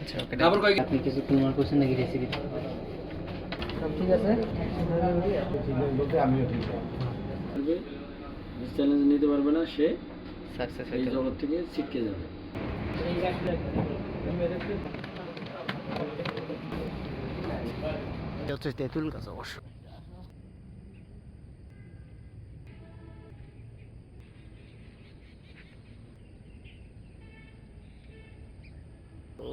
আচ্ছা ওকে তারপর কয় আপনি কিছু তোমার কোশ্চেন নাকি রেসিপি সব ঠিক আছে বলতে আমিও ঠিক যে চ্যালেঞ্জ নিতে পারবে না সে সাকসেস এই জগৎ থেকে ছিটকে যাবে। এটা হচ্ছে তেঁতুল গাছ অবশ্য।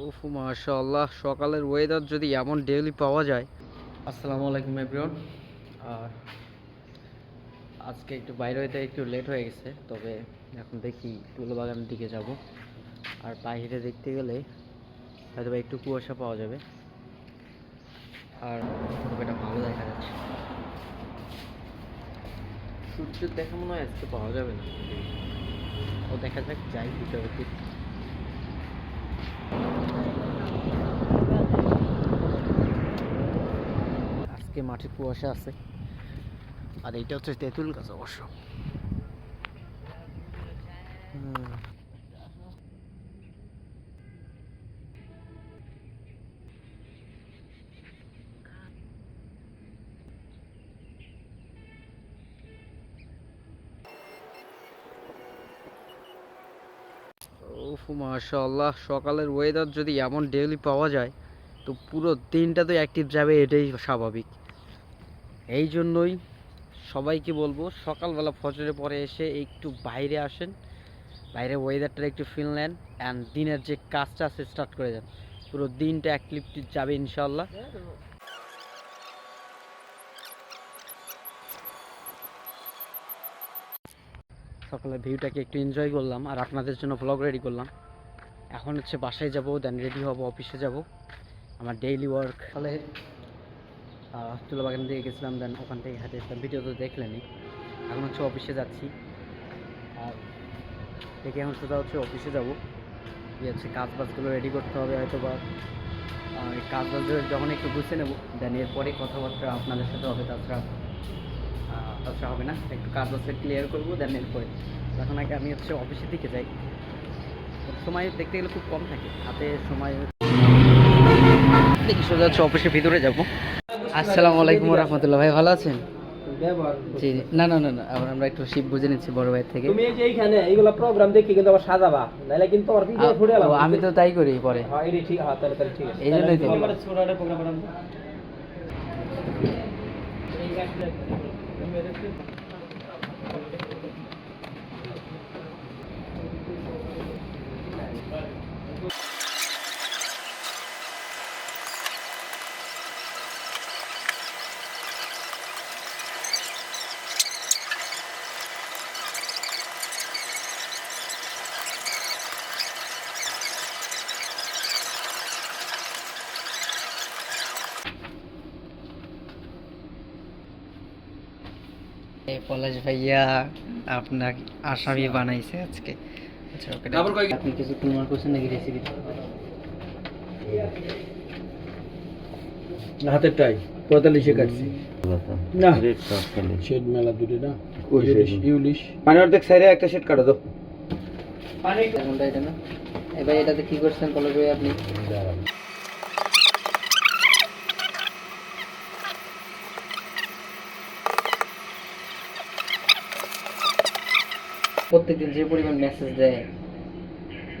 উফ মাশাআল্লাহ, সকালের ওয়েদার যদি এমন ডেইলি পাওয়া যায়। আসসালামু আলাইকুম এভরিওয়ান। আর আজকে একটু বাইরে হইতে একটু লেট হয়ে গেছে, তবে এখন দেখি তুলো বাগানের দিকে যাব। আর বাইরে দেখতে গেলে হয়তো একটু কুয়াশা পাওয়া যাবে, আর খুব একটা ভালো দেখা যাচ্ছে। সূর্যের দেখা মনে হয় আজকে পাওয়া যাবে না, ও দেখা যাক, যাই ভিতরে দিকে। আজকে মাঠে কুয়াশা আছে, আর এইটা হচ্ছে তেঁতুল গাছ অবশ্য। উফ মাশাআল্লাহ, সকালের ওয়েদার যদি এমন ডেইলি পাওয়া যায় তো পুরো দিনটা তো অ্যাক্টিভ যাবে, এটাই স্বাভাবিক। এই জন্যই সবাইকে বলবো সকালবেলা ফজরের পরে এসে একটু বাইরে আসেন, বাইরে ওয়েদারটা একটু ফিল নেন, অ্যান্ড দিনের যে কাজটা আছে স্টার্ট করে যান। পুরো দিনটা অ্যাক্টিভ যাবে ইনশাল্লাহ। সকালের ভিউটাকে একটু এনজয় করলাম, আর আপনাদের জন্য ভ্লগ রেডি করলাম। এখন হচ্ছে বাসায় যাব, দেন রেডি হব, অফিসে যাব, আমার ডেইলি ওয়ার্ক। ফলে তুলা বাগান দিয়ে গেছিলাম, দেন ওখান থেকে হাঁটে আসলাম, ভিডিও তো দেখলেনি। এখন হচ্ছে অফিসে যাচ্ছি, আর দেখে এখন সোজা হচ্ছে অফিসে যাব। গিয়ে হচ্ছে কাজ বাজগুলো রেডি করতে হবে, হয়তো বা এই কাজ বাজ যখন একটু গুছিয়ে নেবো, দেন এরপরে কথাবার্তা আপনাদের সাথে হবে। তাছাড়া হবে না, একটু কাজ বাজটা ক্লিয়ার করবো, দেন এরপরে। এখন আগে আমি হচ্ছে অফিসের দিকে যাই। সময় দেখতে গেলে খুব কম থাকে হাতে সময়। দেখি সোজা হচ্ছে অফিসের ভিতরে যাবো। আসসালামু আলাইকুম রহমতুল্লাহ। ভাই ভালো আছেন? জি না না না না, আবার আমরা একটু শিব বুঝে নিচ্ছি বড় ভাই থেকে। তুমি এই যে এইখানে এইগুলা প্রোগ্রাম দেখি কিন্তু আবার সাজাবা, নাইলে কিন্তু তোমার ভিডিও ফুটে গেল। আমি তো তাই করি পরে। হ্যাঁ এই ঠিক, হ্যাঁ তাহলে ঠিক আছে। এই জন্যই তো ছোটটা প্রোগ্রাম বানাবো। পলাশ ভাইয়া আপনাকে আসামি বানাইছে আজকে। আচ্ছা ওকে তারপর কয় আপনি কিছু তোমার কোশ্চেন নাকি রেসিপি হাতেরটাই 45 এ কাটছি না, শেড মেলা দূরে না, ইউলিশ মানে অর্ধেক সাইডে একটা শেড কাটো দাও। পানি কোনটা এটা না? এই ভাই এটাতে কি করছেন পলাশ ভাই আপনি? প্রত্যেকদিন যে পরিমাণ মেসেজ দেয়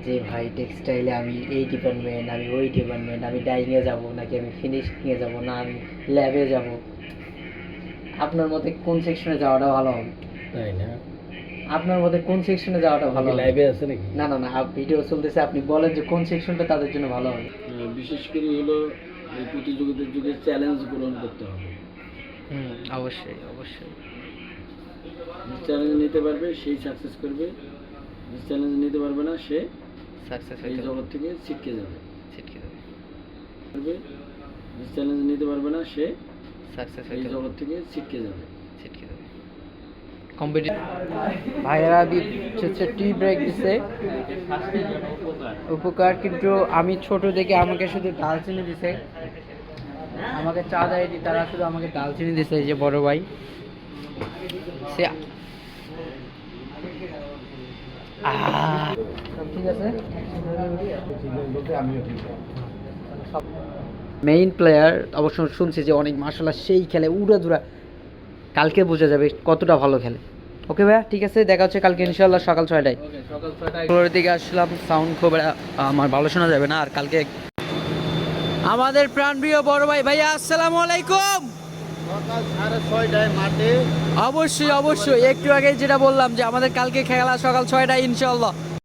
যে ভাই টেক্সটাইলে আমি এই ডিপার্টমেন্ট, আমি ওই ডিপার্টমেন্ট, আমি ডাইংয়ে যাব নাকি আমি ফিনিশিংয়ে যাব, না আমি ল্যাবে যাব, আপনার মতে কোন সেকশনে যাওয়াটা ভালো হবে? তাই না? আপনার মতে কোন সেকশনে যাওয়াটা ভালো হবে? লাইভে আছে নাকি? না না না, ভিডিও চলতেছে, আপনি বলেন যে কোন সেকশনটা তাদের জন্য ভালো হবে। বিশেষ করে হলো এই প্রতিযোগিতার যুগে চ্যালেঞ্জ গ্রহণ করতে হবে। অবশ্যই অবশ্যই। যে চ্যালেঞ্জ নিতে পারবে সেই সাকসেস করবে, যে চ্যালেঞ্জ নিতে পারবে না সে সাকসেস এই জগৎ থেকে ছিটকে যাবে। ছিটকে যাবে। পারবে, যে চ্যালেঞ্জ নিতে পারবে না সে সাকসেস এই জগৎ থেকে ছিটকে যাবে। ছিটকে যাবে। কম্পিটিশন ভাইয়েরা হচ্ছে টি ব্রেক দিছে উপকার, কিন্তু আমি ছোট দেখে আমাকে শুধু দালচিনি দিছে, আমাকে চা দেয়নি, তারা শুধু আমাকে দালচিনি দিছে। এই যে বড় ভাই সে সব ঠিক আছে বলতে আমিও ঠিক মেইন প্লেয়ার অবশ্য শুনছি যে অনেক মার্শাল্লাহ সেই খেলে উড়াধুরা, কালকে বোঝা যাবে কতটা ভালো খেলে। ওকে ভাইয়া, ঠিক আছে, দেখা হচ্ছে কালকে ইনশাআল্লাহ সকাল 6টায়। সকাল 6টায় ফ্লোরের দিকে আসলাম, সাউন্ড খুব আমার ভালো শোনা যাবে না। আর কালকে আমাদের প্রাণপ্রিয় বড় ভাই, ভাইয়া আসসালামু আলাইকুম। সকাল 6:30 মাঠে অবশ্যই অবশ্যই, একটু আগে যেটা বললাম যে আমাদের কালকে খেলা সকাল 6টায় ইনশাআল্লাহ।